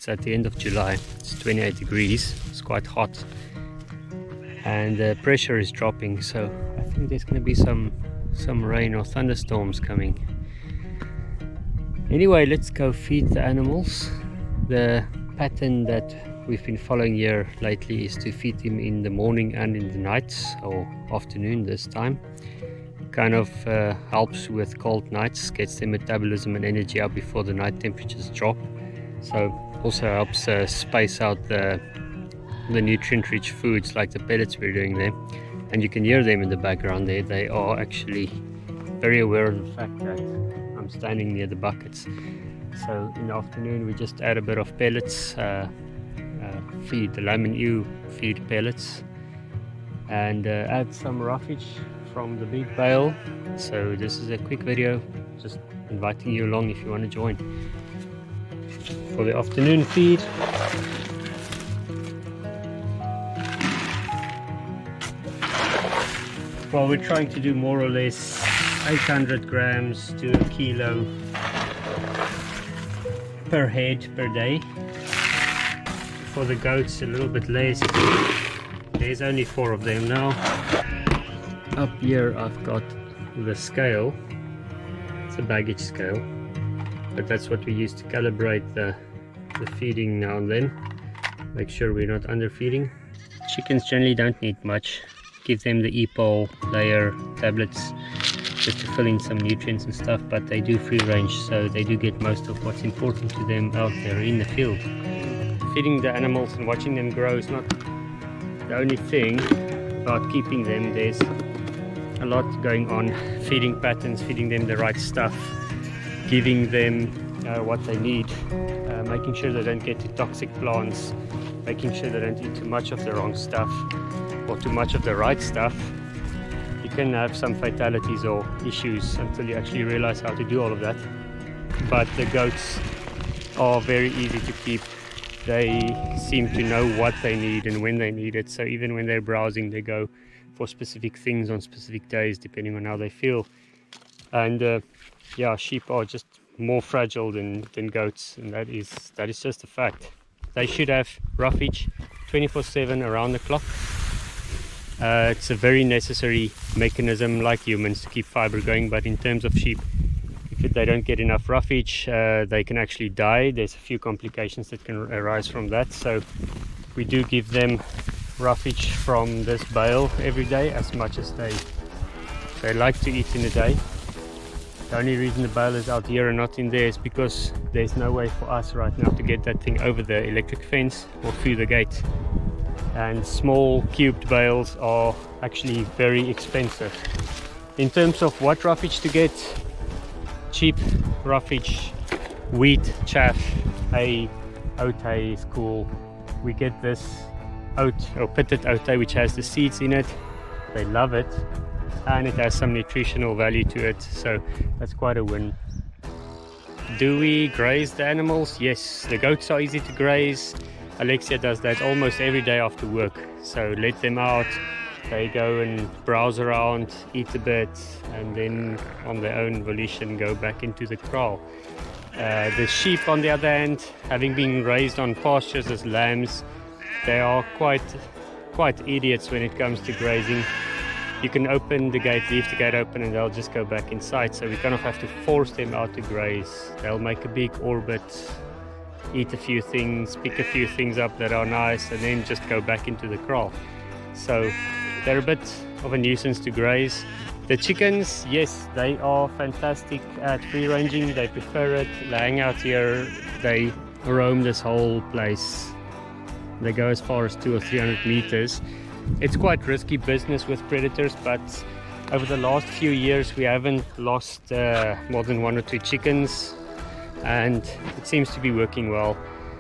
It's at the end of July. It's 28 degrees. It's quite hot. And the pressure is dropping, so I think there's going to be some rain or thunderstorms coming. Anyway, let's go feed the animals. The pattern that we've been following here lately is to feed them in the morning and in the nights, or afternoon this time. Kind of helps with cold nights, gets their metabolism and energy up before the night temperatures drop. So also helps space out the nutrient-rich foods like the pellets we're doing there. And you can hear them in the background there. They are actually very aware of the fact that I'm standing near the buckets. So in the afternoon we just add a bit of pellets, feed the lemon ewe, feed pellets, and add some roughage from the big bale. So this is a quick video, just inviting you along if you want to join for the afternoon feed. Well, we're trying to do more or less 800 grams to a kilo per head per day. For the goats a little bit less. There's only 4 of them now. Up here I've got the scale. It's a baggage scale, but that's what we use to calibrate the feeding now and then. Make sure we're not underfeeding. Chickens generally don't need much. Give them the EPOL layer tablets just to fill in some nutrients and stuff, but they do free range, so they do get most of what's important to them out there in the field. Feeding the animals and watching them grow is not the only thing about keeping them. There's a lot going on. Feeding patterns, feeding them the right stuff, giving them what they need, making sure they don't get to toxic plants, making sure they don't eat too much of the wrong stuff or too much of the right stuff. You can have some fatalities or issues until you actually realize how to do all of that. But the goats are very easy to keep. They seem to know what they need and when they need it, so even when they're browsing they go for specific things on specific days depending on how they feel. And yeah, sheep are just more fragile than goats, and that is just a fact. They should have roughage 24/7 around the clock. It's a very necessary mechanism like humans to keep fiber going, but in terms of sheep, if they don't get enough roughage, they can actually die. There's a few complications that can arise from that, so we do give them roughage from this bale every day, as much as they like to eat in a day. The only reason the bale is out here and not in there is because there's no way for us right now to get that thing over the electric fence or through the gate. And small cubed bales are actually very expensive. In terms of what roughage to get, cheap roughage, wheat, chaff, hay, oat hay is cool. We get this oat or pitted oat hay which has the seeds in it. They love it, and it has some nutritional value to it, so that's quite a win. Do we graze the animals? Yes, the goats are easy to graze. Alexia does that almost every day after work, so let them out, they go and browse around, eat a bit, and then on their own volition go back into the kraal. The sheep, on the other hand, having been raised on pastures as lambs, they are quite idiots when it comes to grazing. You can open the gate, leave the gate open, and they'll just go back inside, so we kind of have to force them out to graze. They'll make a big orbit, eat a few things, pick a few things up that are nice, and then just go back into the kraal. So they're a bit of a nuisance to graze. The chickens, yes, they are fantastic at free ranging. They prefer it. They hang out here, they roam this whole place. They go as far as 200 or 300 meters. It's quite risky business with predators, but over the last few years we haven't lost more than 1 or 2 chickens, and it seems to be working well.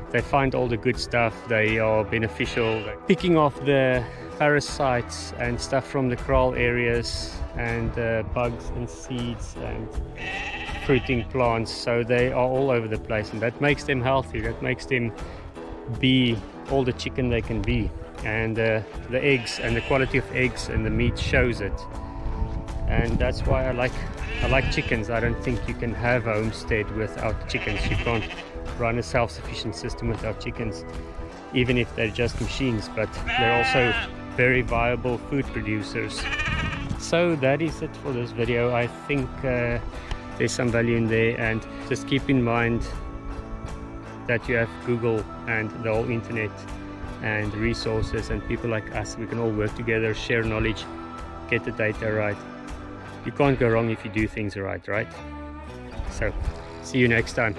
They find all the good stuff, they are beneficial. Picking off the parasites and stuff from the kraal areas, and bugs and seeds and fruiting plants, so they are all over the place, and that makes them healthy. That makes them be all the chicken they can be, and the eggs and the quality of eggs and the meat shows it. And that's why I like chickens. I don't think you can have a homestead without chickens. You can't run a self-sufficient system with our chickens, even if they're just machines, but they're also very viable food producers. So that is it for this video. I think there's some value in there, and just keep in mind that you have Google and the whole internet and resources and people like us. We can all work together, share knowledge, get the data right. You can't go wrong if you do things right? So see you next time.